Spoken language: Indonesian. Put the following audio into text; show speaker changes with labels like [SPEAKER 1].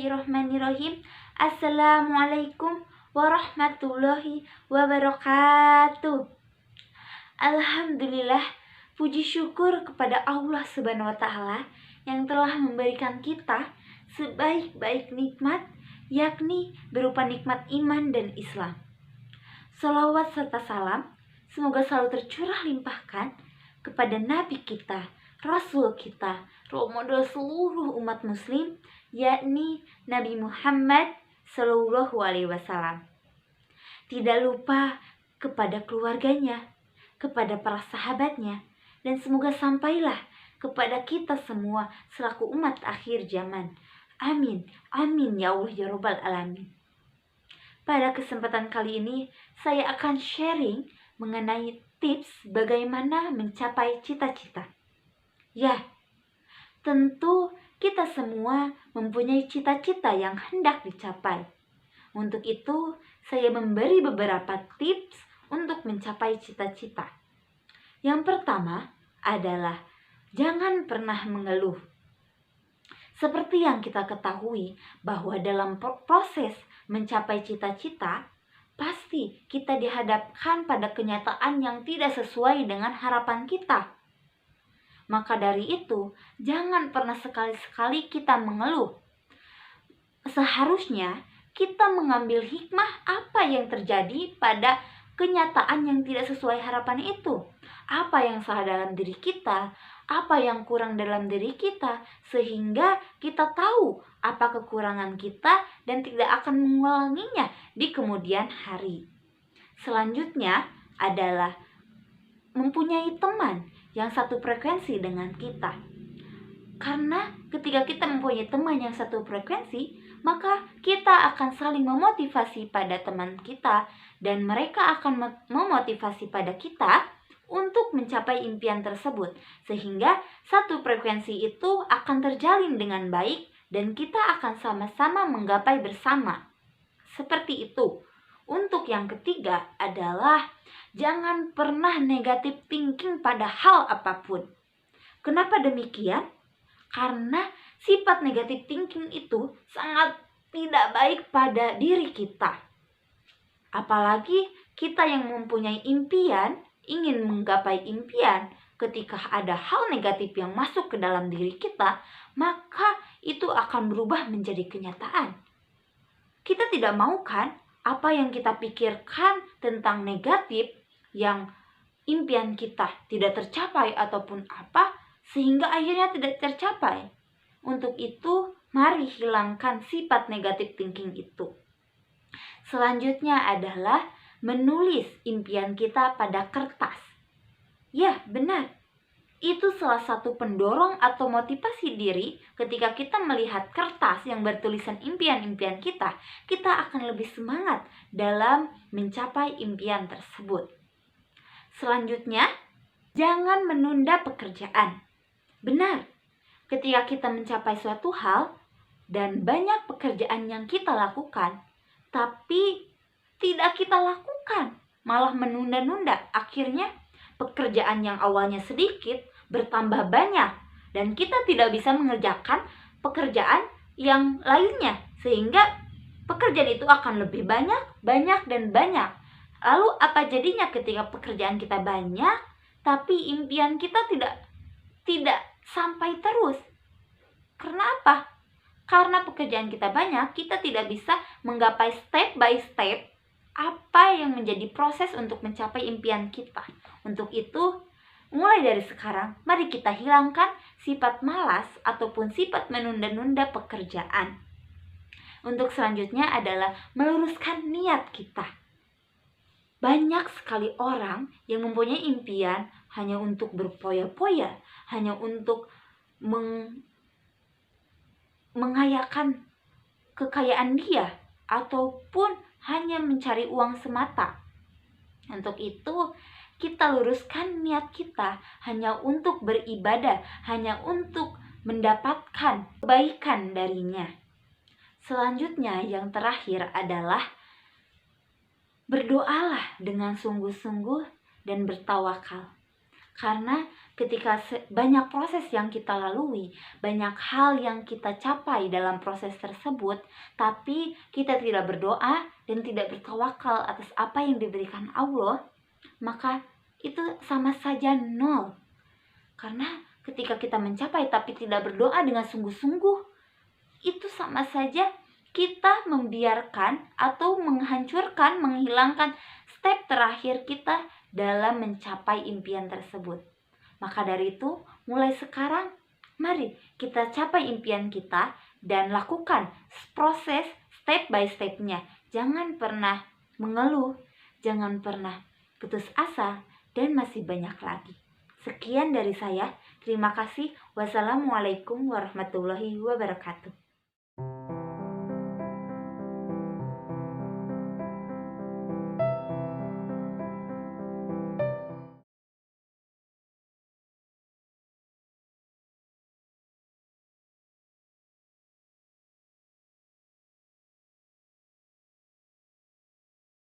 [SPEAKER 1] Bismillahirrahmanirrahim. Assalamualaikum warahmatullahi wabarakatuh. Alhamdulillah, puji syukur kepada Allah Subhanahu wa taala yang telah memberikan kita sebaik-baik nikmat, yakni berupa nikmat iman dan Islam. Salawat serta salam semoga selalu tercurah limpahkan kepada Nabi kita, Rasul kita, role model seluruh umat muslim, yakni Nabi Muhammad Sallallahu Alaihi Wasallam. Tidak lupa kepada keluarganya, kepada para sahabatnya, dan semoga sampailah kepada kita semua selaku umat akhir zaman. Amin, amin ya Allah ya Rabbal Alamin. Pada kesempatan kali ini, saya akan sharing mengenai tips bagaimana mencapai cita-cita. Ya, tentu kita semua mempunyai cita-cita yang hendak dicapai. Untuk itu, saya memberi beberapa tips untuk mencapai cita-cita. Yang pertama adalah jangan pernah mengeluh. Seperti yang kita ketahui bahwa dalam proses mencapai cita-cita, pasti kita dihadapkan pada kenyataan yang tidak sesuai dengan harapan kita. Maka dari itu, jangan pernah sekali-sekali kita mengeluh. Seharusnya kita mengambil hikmah apa yang terjadi pada kenyataan yang tidak sesuai harapan itu. Apa yang salah dalam diri kita, apa yang kurang dalam diri kita, sehingga kita tahu apa kekurangan kita dan tidak akan mengulanginya di kemudian hari. Selanjutnya adalah mempunyai teman yang satu frekuensi dengan kita. Karena ketika kita mempunyai teman yang satu frekuensi, maka kita akan saling memotivasi pada teman kita dan mereka akan memotivasi pada kita untuk mencapai impian tersebut. Sehingga satu frekuensi itu akan terjalin dengan baik dan kita akan sama-sama menggapai bersama. Seperti itu. Untuk yang ketiga adalah jangan pernah negatif thinking pada hal apapun. Kenapa demikian? Karena sifat negatif thinking itu sangat tidak baik pada diri kita. Apalagi kita yang mempunyai impian, ingin menggapai impian, ketika ada hal negatif yang masuk ke dalam diri kita, maka itu akan berubah menjadi kenyataan. Kita tidak mau kan apa yang kita pikirkan tentang negatif yang impian kita tidak tercapai ataupun apa, sehingga akhirnya tidak tercapai. Untuk itu, mari hilangkan sifat negatif thinking itu. Selanjutnya adalah menulis impian kita pada kertas. Ya, benar. Itu salah satu pendorong atau motivasi diri ketika kita melihat kertas yang bertulisan impian-impian kita akan lebih semangat dalam mencapai impian tersebut. Selanjutnya, jangan menunda pekerjaan. Benar, ketika kita mencapai suatu hal dan banyak pekerjaan yang kita lakukan, tapi tidak kita lakukan, malah menunda-nunda. Akhirnya, pekerjaan yang awalnya sedikit bertambah banyak dan kita tidak bisa mengerjakan pekerjaan yang lainnya, sehingga pekerjaan itu akan lebih banyak dan banyak. Lalu apa jadinya ketika pekerjaan kita banyak tapi impian kita tidak sampai terus? Karena apa? Karena pekerjaan kita banyak, kita tidak bisa menggapai step by step apa yang menjadi proses untuk mencapai impian kita. Untuk itu, mulai dari sekarang, mari kita hilangkan sifat malas ataupun sifat menunda-nunda pekerjaan. Untuk selanjutnya adalah meluruskan niat kita. Banyak sekali orang yang mempunyai impian hanya untuk berpoya-poya, hanya untuk mengayakan kekayaan dia, ataupun hanya mencari uang semata. Untuk itu, kita luruskan niat kita hanya untuk beribadah, hanya untuk mendapatkan kebaikan darinya. Selanjutnya yang terakhir adalah berdoalah dengan sungguh-sungguh dan bertawakal. Karena ketika banyak proses yang kita lalui, banyak hal yang kita capai dalam proses tersebut, tapi kita tidak berdoa dan tidak bertawakal atas apa yang diberikan Allah, maka itu sama saja nol. Karena ketika kita mencapai tapi tidak berdoa dengan sungguh-sungguh, itu sama saja kita membiarkan atau menghancurkan, menghilangkan step terakhir kita dalam mencapai impian tersebut. Maka dari itu, mulai sekarang, mari kita capai impian kita dan lakukan proses step by step-nya. Jangan pernah mengeluh, jangan pernah putus asa, dan masih banyak lagi. Sekian dari saya. Terima kasih. Wassalamualaikum warahmatullahi wabarakatuh.